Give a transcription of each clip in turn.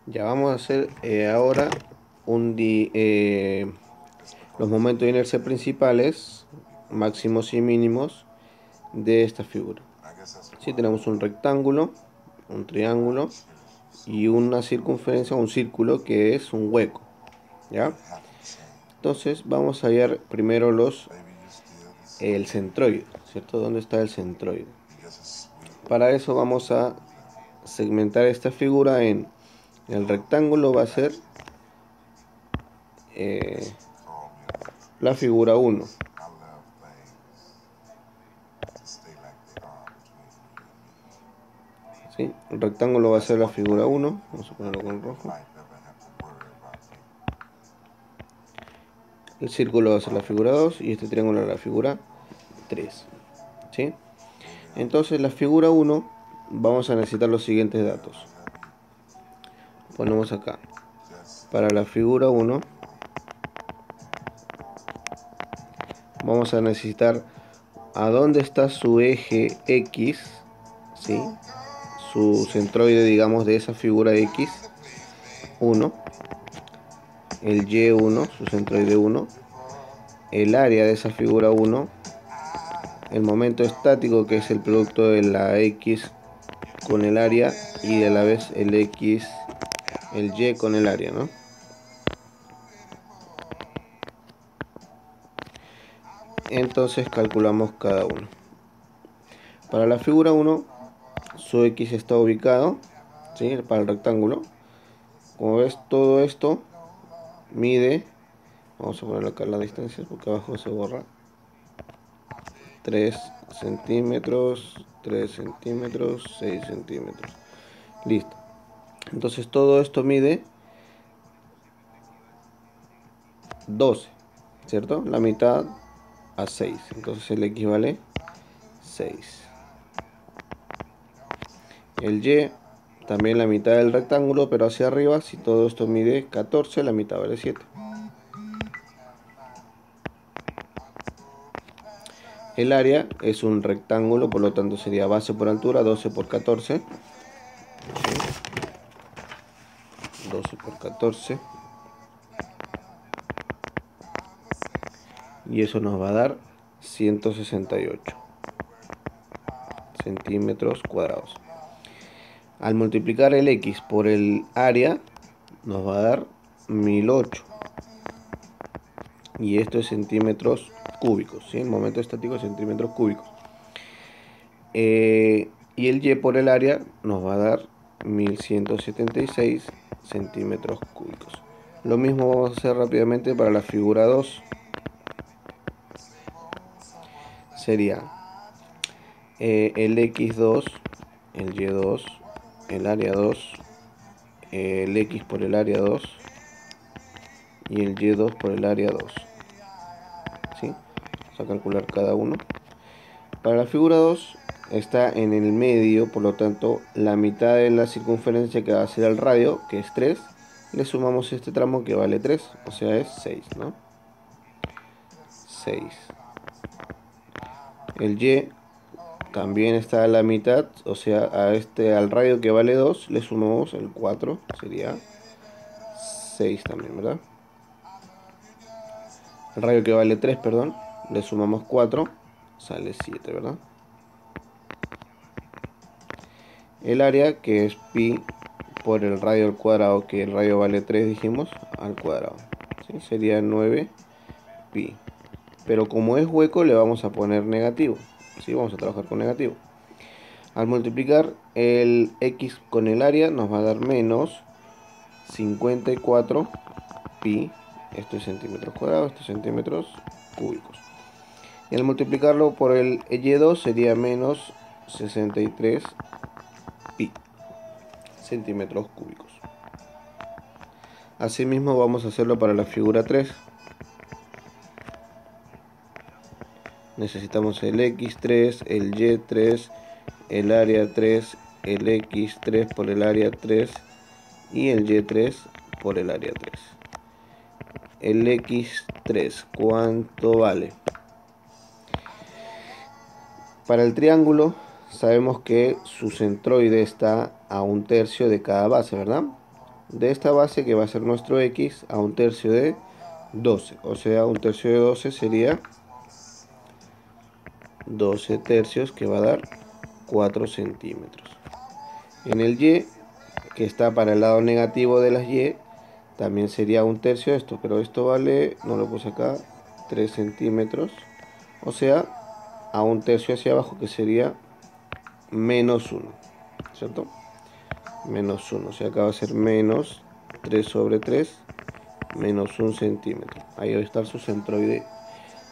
Ya vamos a hacer ahora los momentos de inercia principales, máximos y mínimos de esta figura. Si tenemos un rectángulo, un triángulo y una circunferencia, un círculo que es un hueco, ¿ya? Entonces vamos a hallar primero el centroide, ¿cierto? ¿Dónde está el centroide? Para eso vamos a segmentar esta figura en el rectángulo va a ser eh, la figura 1, ¿sí? El rectángulo va a ser la figura 1, vamos a ponerlo con rojo. El círculo va a ser la figura 2 y este triángulo la figura 3, ¿sí? Entonces la figura 1 vamos a necesitar los siguientes datos. Ponemos acá. Para la figura 1 vamos a necesitar a dónde está su eje X, ¿sí? Su centroide, digamos, de esa figura X, 1, el Y1, su centroide 1, el área de esa figura 1, el momento estático que es el producto de la X con el área y a la vez el Y con el área, ¿no? Entonces calculamos cada uno. Para la figura 1, su X está ubicado, ¿sí? Para el rectángulo. Como ves, todo esto mide, vamos a poner acá la distancia porque abajo se borra, 3 centímetros, 3 centímetros, 6 centímetros. Listo. Entonces todo esto mide 12, ¿cierto? La mitad a 6. Entonces el X vale 6. El Y también la mitad del rectángulo, pero hacia arriba, si todo esto mide 14, la mitad vale 7. El área es un rectángulo, por lo tanto sería base por altura, 12 por 14. 12 por 14. Y eso nos va a dar 168 centímetros cuadrados. Al multiplicar el X por el área, nos va a dar 1008. Y esto es centímetros cúbicos, ¿sí? El momento estático es centímetros cúbicos. Y el Y por el área nos va a dar 1176 centímetros cúbicos. Lo mismo vamos a hacer rápidamente para la figura 2. Sería el X2, el Y2, el área 2, el X por el área 2 y el Y2 por el área 2. ¿Sí? Vamos a calcular cada uno. Para la figura 2 está en el medio, por lo tanto la mitad de la circunferencia que va a ser el radio, que es 3, le sumamos este tramo que vale 3, o sea es 6, ¿no? 6. El Y también está a la mitad, o sea al radio que vale 2 le sumamos el 4, sería 6 también, ¿verdad? El radio que vale 3, perdón, le sumamos 4, sale 7, ¿verdad? El área, que es pi por el radio al cuadrado, que el radio vale 3, dijimos, al cuadrado, ¿sí? Sería 9 pi. Pero como es hueco, le vamos a poner negativo, ¿sí? Vamos a trabajar con negativo. Al multiplicar el X con el área, nos va a dar menos 54 pi. Esto es centímetros cuadrados, esto es centímetros cúbicos. Y al multiplicarlo por el Y2 sería menos 63 pi centímetros cúbicos. Asimismo vamos a hacerlo para la figura 3. Necesitamos el X3, el Y3, el área 3, el X3 por el área 3 y el Y3 por el área 3. El X3, ¿cuánto vale? Para el triángulo sabemos que su centroide está a 1/3 de cada base, ¿verdad? de esta base, que va a ser nuestro X, a 1/3 de 12. O sea, 1/3 de 12 sería 12 tercios, que va a dar 4 centímetros. En el Y, que está para el lado negativo de las Y, también sería 1/3 de esto, pero esto vale, no lo puse acá, 3 centímetros. O sea, a 1/3 hacia abajo, que sería menos 1, ¿cierto? Menos 1, o sea, acá va a ser menos 3 sobre 3, menos 1 centímetro. Ahí va a estar su centroide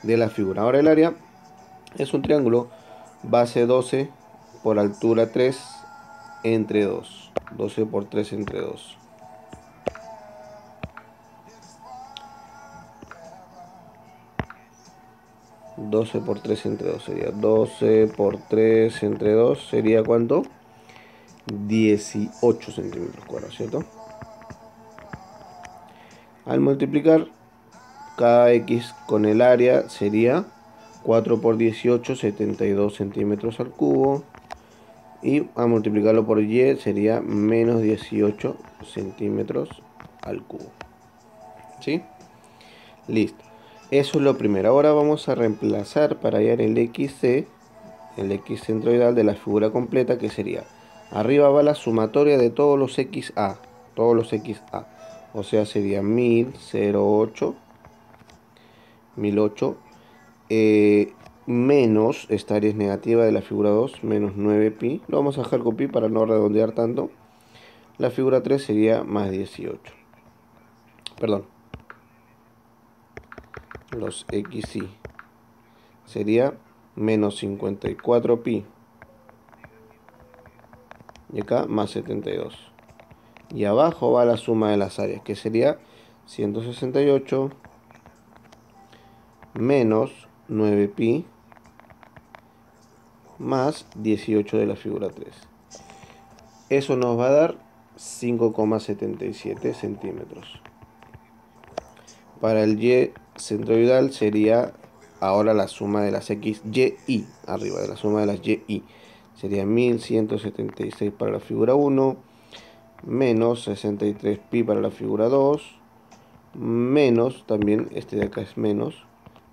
de la figura. Ahora el área es un triángulo base 12 por altura 3 entre 2. 12 por 3 entre 2. ¿12 por 3 entre 2 sería? 12 por 3 entre 2 sería ¿cuánto? 18 centímetros cuadrados, ¿cierto? Al multiplicar cada X con el área sería 4 por 18, 72 centímetros al cubo. Y a multiplicarlo por Y sería menos 18 centímetros al cubo. ¿Sí? Listo. Eso es lo primero. Ahora vamos a reemplazar para hallar el XC, el X centroidal de la figura completa, que sería: arriba va la sumatoria de todos los XA. Todos los XA. O sea, sería 1008. 1008. Menos, esta área es negativa de la figura 2, menos 9pi. Lo vamos a dejar con pi para no redondear tanto. La figura 3 sería más 18. Perdón. Los xy sería menos 54pi. Y acá más 72. Y abajo va la suma de las áreas, que sería 168 menos 9pi más 18 de la figura 3. Eso nos va a dar 5,77 centímetros. Para el Y centroidal sería ahora la suma de las X, Y, Y, arriba de la suma de las Y, Y. Sería 1176 para la figura 1, menos 63pi para la figura 2, menos, también este de acá es menos,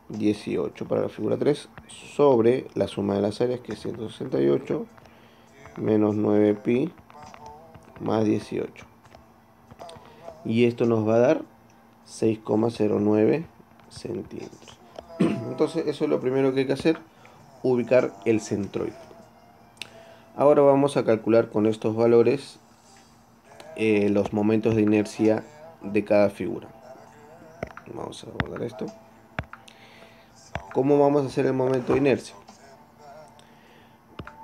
18 para la figura 3, sobre la suma de las áreas, que es 168, menos 9pi, más 18. Y esto nos va a dar 6,09 centímetros. Entonces eso es lo primero que hay que hacer, ubicar el centroide. Ahora vamos a calcular con estos valores los momentos de inercia de cada figura. Vamos a guardar esto. ¿Cómo vamos a hacer el momento de inercia?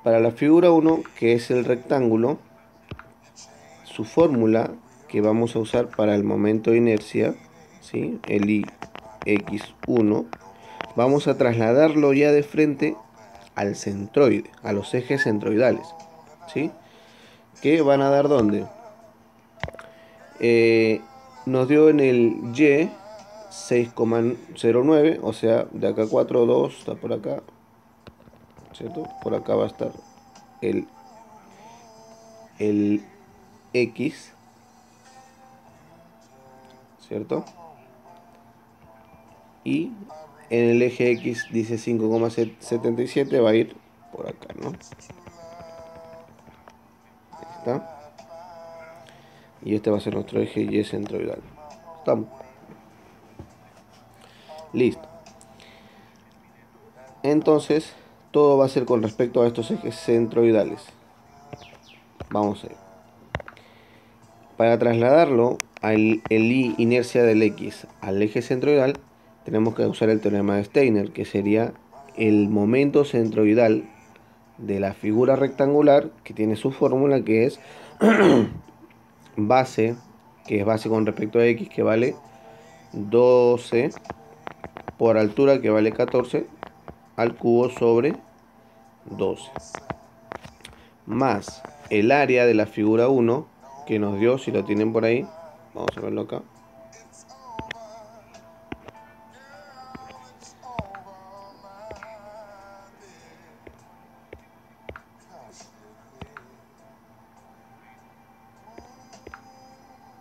Para la figura 1, que es el rectángulo, su fórmula que vamos a usar para el momento de inercia, ¿sí? El Ix1, vamos a trasladarlo ya de frente al centroide, a los ejes centroidales, ¿sí? Que van a dar ¿dónde? Nos dio en el Y 6,09, o sea, de acá 4, 2, está por acá, ¿cierto? Por acá va a estar el X, ¿cierto? Y en el eje X dice 5,77, va a ir por acá, ¿no? Ahí está. Y este va a ser nuestro eje Y centroidal. Estamos. Listo. Entonces, todo va a ser con respecto a estos ejes centroidales. Vamos a ir. Para trasladarlo al I, inercia del X, al eje centroidal, tenemos que usar el teorema de Steiner, que sería el momento centroidal de la figura rectangular, que tiene su fórmula, que es base, que es base con respecto a X, que vale 12 por altura, que vale 14 al cubo sobre 12, más el área de la figura 1 que nos dio, si lo tienen por ahí, vamos a verlo acá,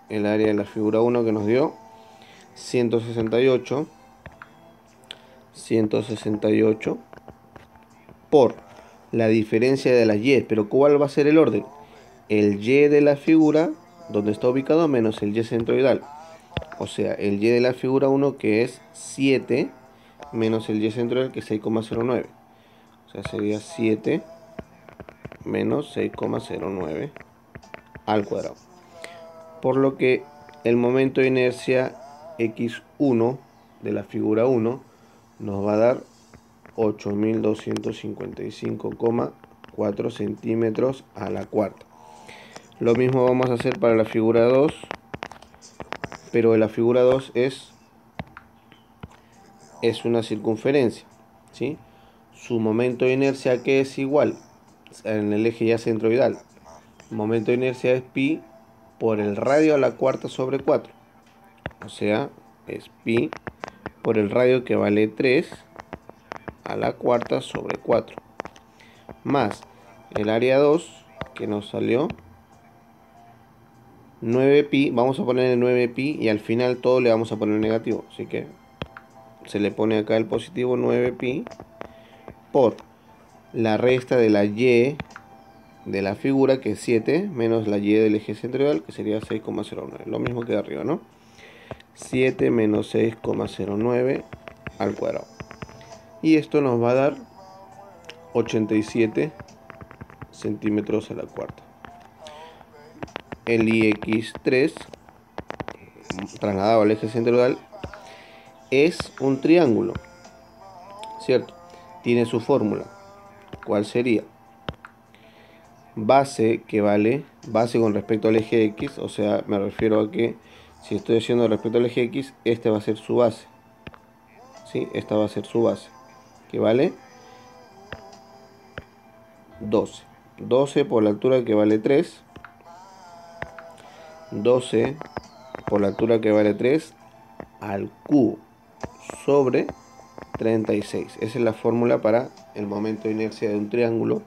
el área de la figura 1 que nos dio 168 por la diferencia de las y. Pero ¿cuál va a ser el orden? El y de la figura donde está ubicado menos el y centroidal. O sea, el y de la figura 1 que es 7 menos el y centroidal que es 6,09. O sea, sería 7 menos 6,09 al cuadrado. Por lo que el momento de inercia x1 de la figura 1 nos va a dar 8.255,4 centímetros a la cuarta. Lo mismo vamos a hacer para la figura 2, pero la figura 2 es una circunferencia, ¿sí? Su momento de inercia que es igual en el eje ya centroidal. Momento de inercia es pi por el radio a la cuarta sobre 4. O sea, es pi por el radio que vale 3 a la cuarta sobre 4. Más el área 2 que nos salió 9pi. Vamos a poner 9pi y al final todo le vamos a poner negativo. Así que se le pone acá el positivo 9pi por la resta de la y de la figura, que es 7, menos la y del eje centroidal, que sería 6,09. Lo mismo que de arriba, ¿no? 7 menos 6,09 al cuadrado. Y esto nos va a dar 87 centímetros a la cuarta. El IX3, trasladado al eje centroidal, es un triángulo, ¿cierto? Tiene su fórmula. ¿Cuál sería? Base que vale, base con respecto al eje X, o sea, me refiero a que si estoy haciendo respecto al eje X, este va a ser su base. ¿Sí? Esta va a ser su base, que vale 12. 12 por la altura que vale 3. 12 por la altura que vale 3 al cubo sobre 36. Esa es la fórmula para el momento de inercia de un triángulo,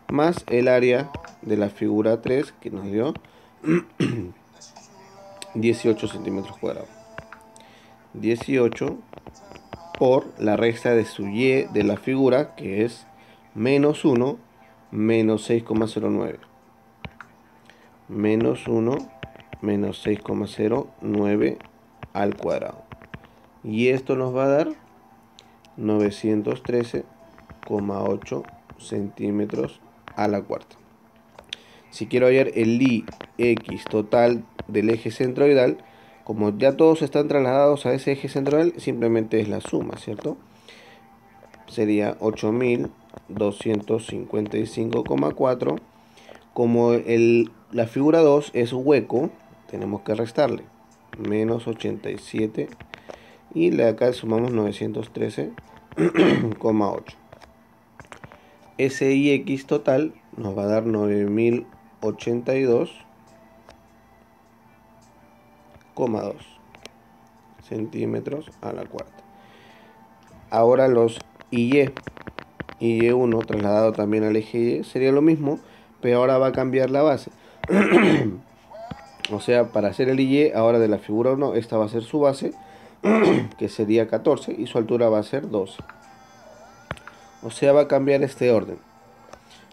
más el área de la figura 3 que nos dio 18 centímetros cuadrados. 18 por la resta de su y de la figura, que es menos 1 menos 6,09. Menos 1 menos 6,09 al cuadrado. Y esto nos va a dar 913,8 centímetros a la cuarta. Si quiero hallar el IX total del eje centroidal, como ya todos están trasladados a ese eje centroidal, simplemente es la suma, ¿cierto? Sería 8.255,4. Como la figura 2 es hueco, tenemos que restarle menos 87 y de acá sumamos 913,8. Ese IX total nos va a dar 9.082,2 centímetros a la cuarta. Ahora los IY1 trasladado también al eje Y sería lo mismo, pero ahora va a cambiar la base. O sea, para hacer el IY ahora de la figura 1, esta va a ser su base, que sería 14, y su altura va a ser 12. O sea, va a cambiar este orden.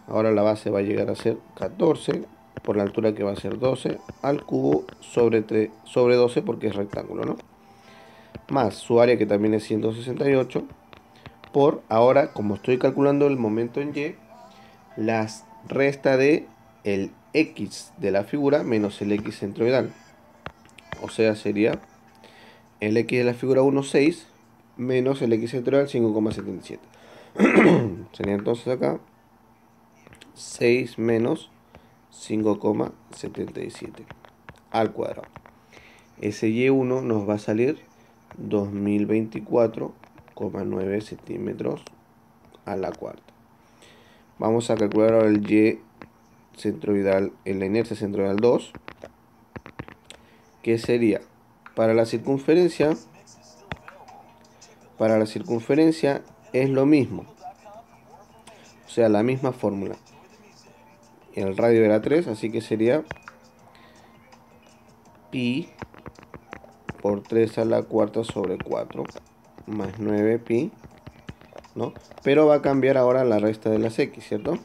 Ahora la base va a llegar a ser 14 por la altura que va a ser 12 al cubo sobre 12 porque es rectángulo, ¿no? Más su área que también es 168 por, ahora como estoy calculando el momento en Y, las resta de el X de la figura menos el X centroidal. O sea, sería el X de la figura 1, 6, menos el X centroidal 5,77. Sería entonces acá 6 menos 5,77 al cuadrado. Ese Y1 nos va a salir 2024,9 centímetros a la cuarta. Vamos a calcular ahora el Y centroidal, en la inercia centroidal 2, que sería para la circunferencia es lo mismo, o sea, la misma fórmula. El radio era 3, así que sería pi por 3 a la cuarta sobre 4 más 9 pi, ¿no? Pero va a cambiar ahora la resta de las x, ¿cierto?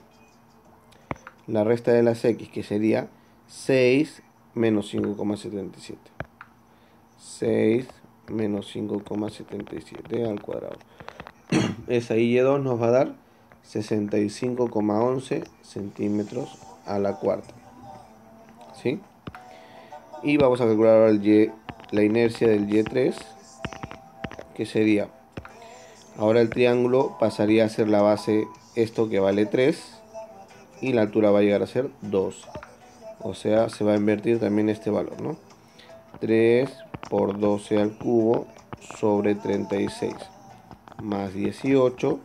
La resta de las x, que sería 6 menos 5,77. 6 menos 5,77 al cuadrado. Esa y2 nos va a dar 65,11 centímetros a la cuarta, ¿sí? Y vamos a calcular ahora la inercia del y3, que sería, ahora el triángulo pasaría a ser la base, esto que vale 3, y la altura va a llegar a ser 2. O sea, se va a invertir también este valor, ¿no? 3 por 12 al cubo sobre 36 más 18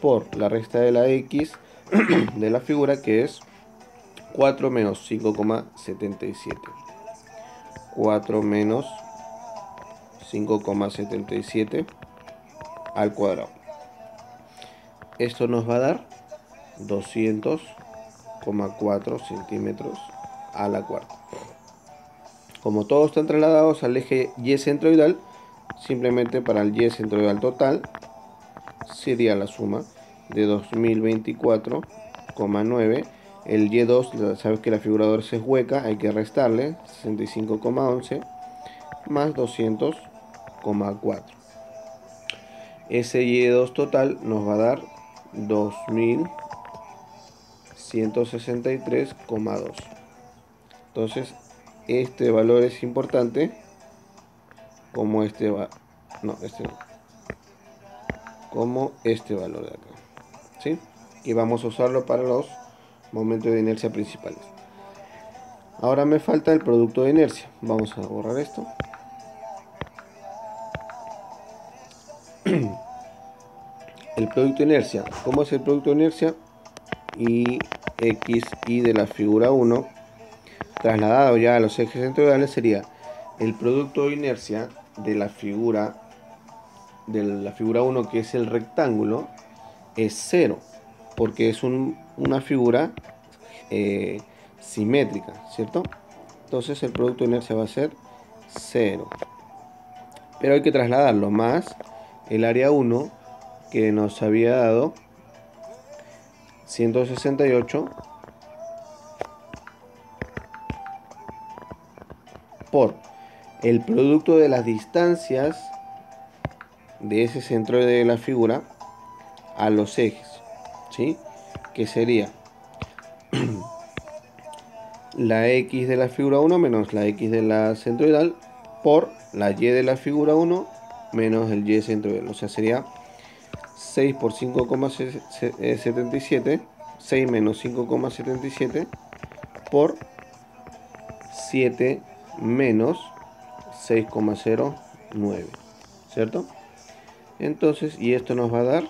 por la resta de la x de la figura, que es 4 menos 5,77. 4 menos 5,77 al cuadrado. Esto nos va a dar 200,4 centímetros a la cuarta. Como todos están trasladados al eje y centroidal, simplemente para el y centroidal total sería la suma de 2024,9. El y2, sabes que la figura 2 es hueca, hay que restarle 65,11 más 200,4. Ese y2 total nos va a dar 2163,2. Entonces este valor es importante, como este va, no, este no, como este valor de acá, ¿sí? Y vamos a usarlo para los momentos de inercia principales. Ahora me falta el producto de inercia. Vamos a borrar esto. El producto de inercia. ¿Cómo es el producto de inercia? Y x y de la figura 1 trasladado ya a los ejes centroidales sería el producto de inercia de la figura 1, que es el rectángulo, es 0, porque es una figura simétrica, ¿cierto? Entonces el producto de inercia va a ser 0. Pero hay que trasladarlo más el área 1, que nos había dado 168 por el producto de las distancias de ese centro de la figura a los ejes, ¿sí? Que sería la x de la figura 1 menos la x de la centroidal por la y de la figura 1 menos el y centroidal. O sea, sería 6 por 5,77, 6 menos 5,77 por 7 menos 6,09, ¿cierto? Entonces, y esto nos va a dar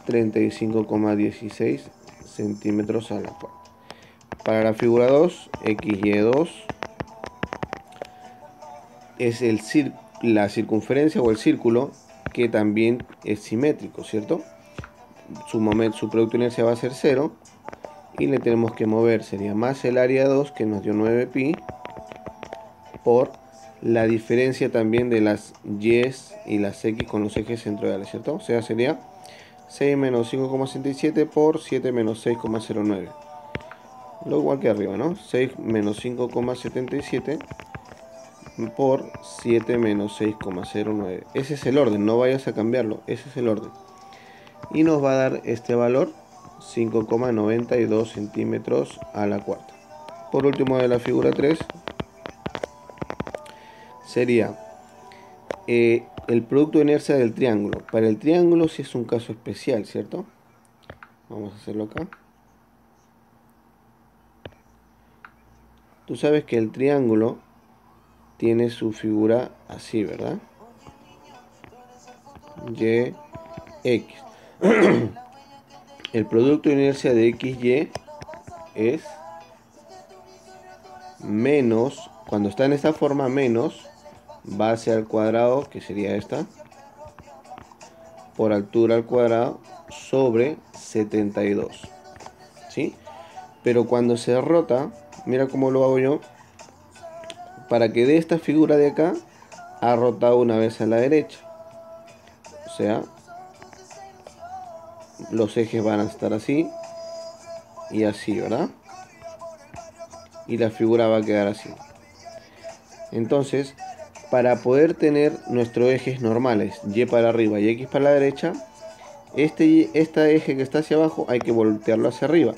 35,16 centímetros a la cuarta. Para la figura 2, XY2 es la circunferencia o el círculo, que también es simétrico, ¿cierto? Su producto de inercia va a ser 0, y le tenemos que mover, sería más el área 2, que nos dio 9 pi, por la diferencia también de las y y las x con los ejes centroidales, ¿cierto? O sea, sería 6 menos 5,67 por 7 menos 6,09. Lo igual que arriba, ¿no? 6 menos 5,77 por 7 menos 6,09. Ese es el orden, no vayas a cambiarlo, ese es el orden. Y nos va a dar este valor, 5,92 centímetros a la cuarta. Por último, de la figura 3 sería el producto de inercia del triángulo. Para el triángulo sí es un caso especial, ¿cierto? Vamos a hacerlo acá. Tú sabes que el triángulo tiene su figura así, ¿verdad? Y, X. El producto de inercia de XY es menos, cuando está en esta forma, menos base al cuadrado, que sería esta, por altura al cuadrado sobre 72, ¿sí? Pero cuando se rota, mira cómo lo hago yo. para que de esta figura de acá ha rotado una vez a la derecha. O sea, los ejes van a estar así y así, ¿verdad? Y la figura va a quedar así. Entonces, para poder tener nuestros ejes normales, Y para arriba y X para la derecha, este eje que está hacia abajo hay que voltearlo hacia arriba.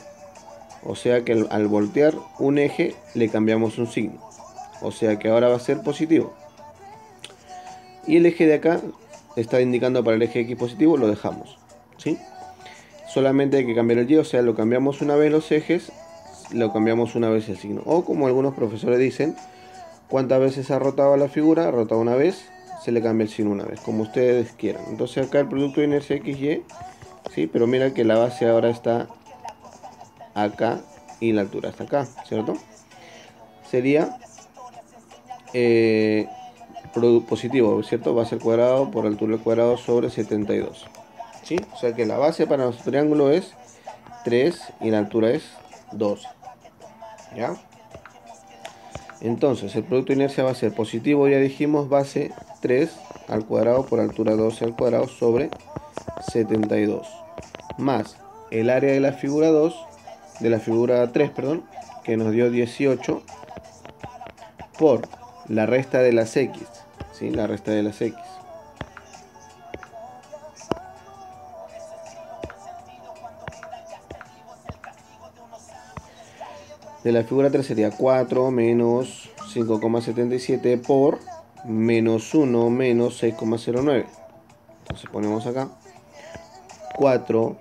O sea que al voltear un eje le cambiamos un signo. O sea que ahora va a ser positivo. Y el eje de acá está indicando para el eje X positivo, lo dejamos, ¿sí? Solamente hay que cambiar el Y, o sea, lo cambiamos una vez los ejes, lo cambiamos una vez el signo. O como algunos profesores dicen, ¿cuántas veces ha rotado la figura? Rota una vez, se le cambia el signo una vez, como ustedes quieran. Entonces acá el producto de inercia XY, ¿sí? Pero mira que la base ahora está acá y la altura está acá, ¿cierto? Sería positivo, ¿cierto? Base al cuadrado por altura al cuadrado sobre 72. ¿Sí? O sea que la base para nuestro triángulo es 3 y la altura es 12. ¿Ya? Entonces el producto de inercia va a ser positivo, ya dijimos, base 3 al cuadrado por altura 12 al cuadrado sobre 72. Más el área de la figura 2, de la figura 3, perdón, que nos dio 18, por la resta de las X, ¿sí? La resta de las X. De la figura 3 sería 4 menos 5,77 por menos 1 menos 6,09. Entonces ponemos acá 4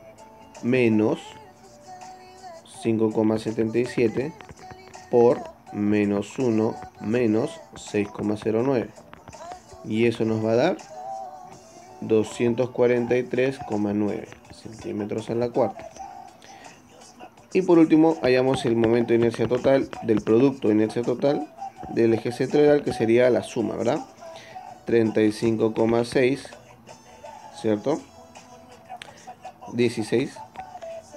menos 5,77 por menos 1 menos 6,09. Y eso nos va a dar 243,9 centímetros a la cuarta. Y por último hallamos el momento de inercia total del producto de inercia total del eje centroidal, que sería la suma, ¿verdad? 35,6, ¿cierto? 16.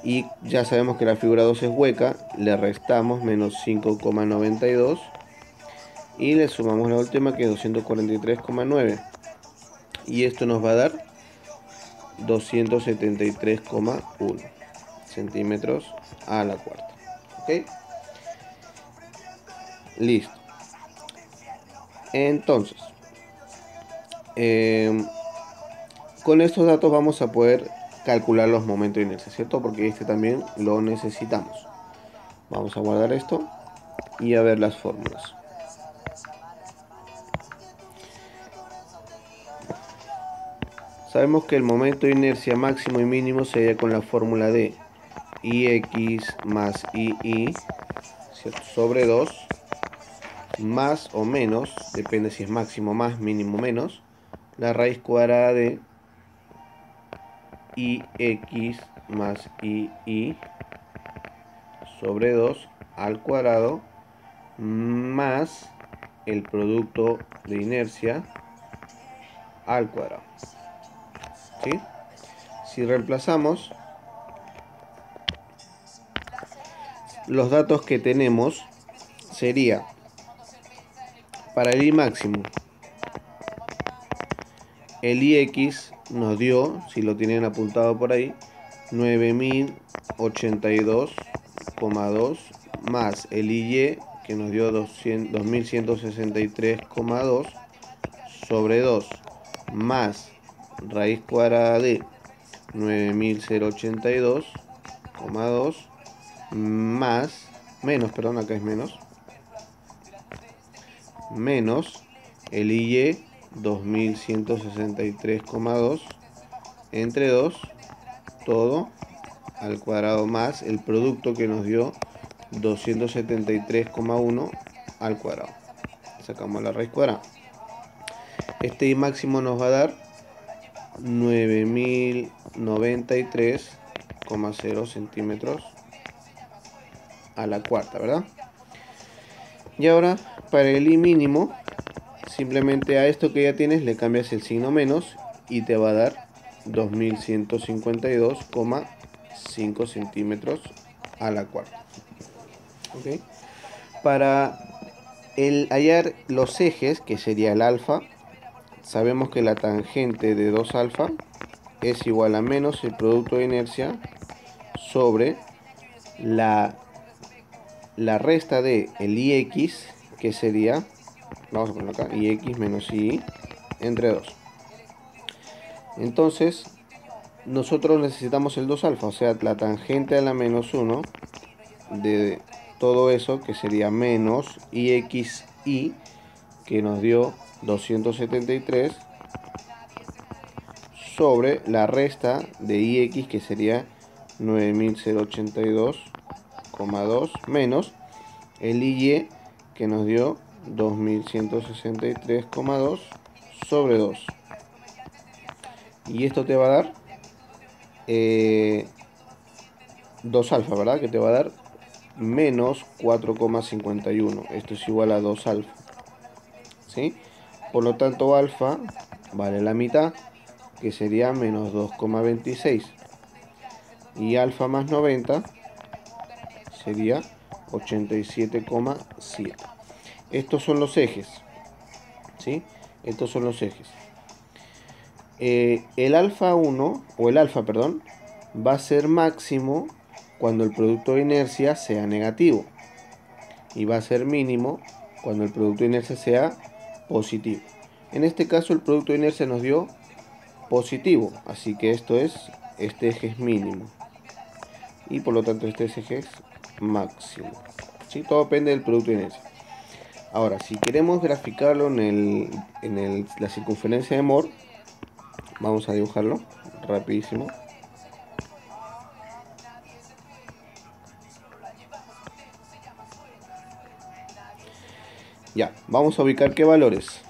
Y ya sabemos que la figura 2 es hueca, le restamos menos 5,92 y le sumamos la última, que es 243,9. Y esto nos va a dar 273,1 centímetros a la cuarta. ¿Ok? Listo. Entonces, con estos datos vamos a poder calcular los momentos de inercia, ¿cierto? Porque este también lo necesitamos. Vamos a guardar esto y a ver las fórmulas. Sabemos que el momento de inercia máximo y mínimo se halla con la fórmula de Ix más Ii, ¿cierto? Sobre 2 más o menos, depende si es máximo más, mínimo menos, la raíz cuadrada de Ix más Ii sobre 2 al cuadrado más el producto de inercia al cuadrado. ¿Sí? Si reemplazamos los datos que tenemos, sería para el I máximo, el Ix nos dio, si lo tienen apuntado por ahí, 9082,2 más el IY, que nos dio 2163,2 sobre 2 más raíz cuadrada de 9082,2 más, menos, perdón, acá es menos el IY 2163,2 entre 2, todo al cuadrado más el producto que nos dio 273,1 al cuadrado. Sacamos la raíz cuadrada. Este I máximo nos va a dar 9093,0 centímetros a la cuarta, ¿verdad? Y ahora para el I mínimo, simplemente a esto que ya tienes le cambias el signo menos y te va a dar 2152,5 centímetros a la cuarta. ¿Okay? Para El hallar los ejes, que sería el alfa, sabemos que la tangente de 2 alfa es igual a menos el producto de inercia sobre la resta de el ix, que sería, vamos a ponerlo acá, ix menos i entre 2. Entonces nosotros necesitamos el 2 alfa, o sea, la tangente a la menos 1 de todo eso, que sería menos ixi, que nos dio 273, sobre la resta de ix, que sería 9082,2, menos el y, que nos dio 2163,2 sobre 2. Y esto te va a dar 2 alfa, ¿verdad? Que te va a dar menos 4,51. Esto es igual a 2 alfa, ¿sí? Por lo tanto, alfa vale la mitad, que sería menos 2,26. Y alfa más 90 sería 87,7. Estos son los ejes, ¿sí? Estos son los ejes. El alfa 1, o el alfa, perdón, va a ser máximo cuando el producto de inercia sea negativo. Y va a ser mínimo cuando el producto de inercia sea positivo. En este caso el producto de inercia nos dio positivo, así que este eje es mínimo. Y por lo tanto este eje es máximo. ¿Sí? Todo depende del producto de inercia. Ahora, si queremos graficarlo en la circunferencia de Moore, vamos a dibujarlo rapidísimo. Ya, vamos a ubicar qué valores.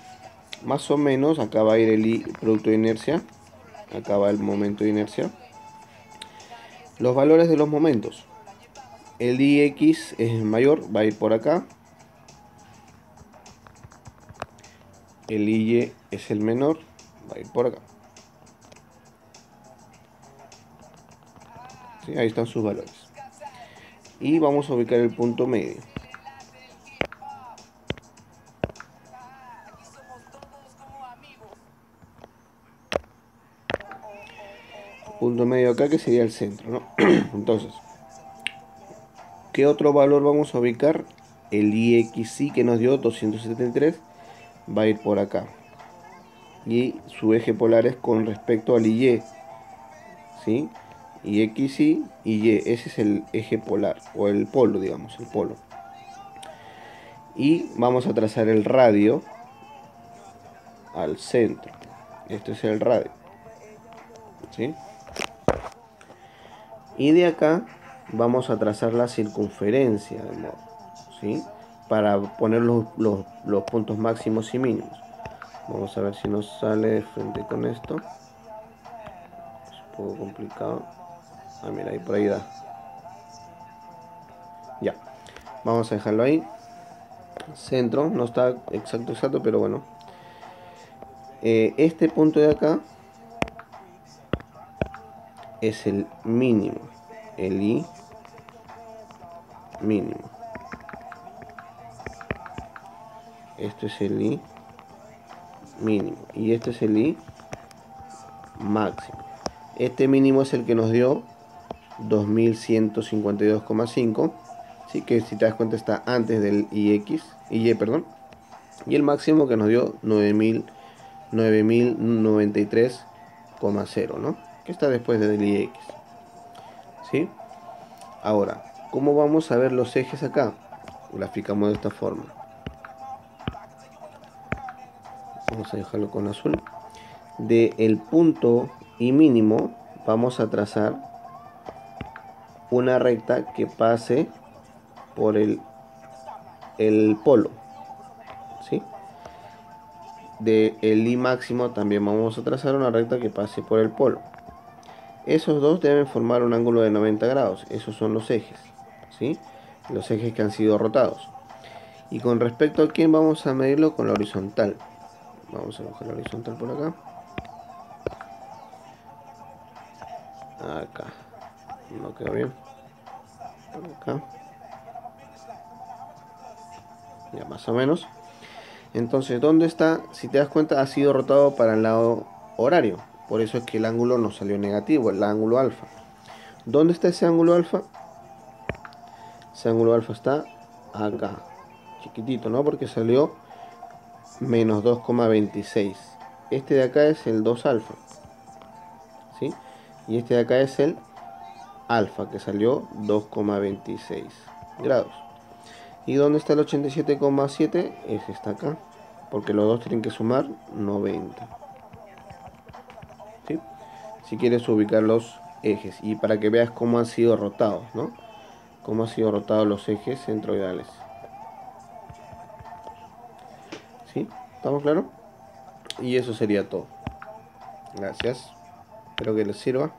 Más o menos, acá va a ir el producto de inercia, acá va el momento de inercia. Los valores de los momentos. El ix es mayor, va a ir por acá. El y es el menor, va a ir por acá. ¿Sí? Ahí están sus valores. Y vamos a ubicar el punto medio. Punto medio acá, que sería el centro, ¿no? Entonces, ¿qué otro valor vamos a ubicar? El ixi, que nos dio 273, va a ir por acá. Y su eje polar es con respecto al y, ¿sí? Xi y y, ese es el eje polar, o el polo, digamos, el polo. Y vamos a trazar el radio al centro. Este es el radio, ¿sí? Y de acá vamos a trazar la circunferencia del modo, ¿sí? Para poner los puntos máximos y mínimos. Vamos a ver si nos sale de frente con esto. Es un poco complicado. Ah, mira, ahí por ahí da. Ya, vamos a dejarlo ahí. Centro, no está exacto, pero bueno. Este punto de acá es el mínimo, el I mínimo. Este es el I mínimo y este es el I máximo. Este mínimo es el que nos dio 2152,5, ¿sí? Que si te das cuenta está antes del y, perdón. Y el máximo que nos dio 9093,0, ¿no? Que está después del ix, ¿sí? Ahora, ¿cómo vamos a ver los ejes acá? Graficamos de esta forma. Vamos a dejarlo con azul. De el punto y mínimo vamos a trazar una recta que pase por el polo, ¿sí? De el I máximo también vamos a trazar una recta que pase por el polo. Esos dos deben formar un ángulo de 90 grados. Esos son los ejes, ¿sí? Los ejes que han sido rotados. Y con respecto a quién vamos a medirlo, con la horizontal. Vamos a bajar la horizontal por acá. Acá. No queda bien. Por acá. ya más o menos. Entonces, ¿dónde está? Si te das cuenta, ha sido rotado para el lado horario. Por eso es que el ángulo nos salió negativo, el ángulo alfa. ¿Dónde está ese ángulo alfa? Ese ángulo alfa está acá, chiquitito, ¿no? Porque salió menos 2,26. Este de acá es el 2 alfa, ¿sí? Y este de acá es el alfa, que salió 2,26 grados. ¿Y dónde está el 87,7? Ese está acá, porque los dos tienen que sumar 90. ¿Sí? Si quieres ubicar los ejes y para que veas cómo han sido rotados, ¿no? Cómo han sido rotados los ejes centroidales. ¿Sí? ¿Estamos claros? Y eso sería todo. Gracias. Espero que les sirva.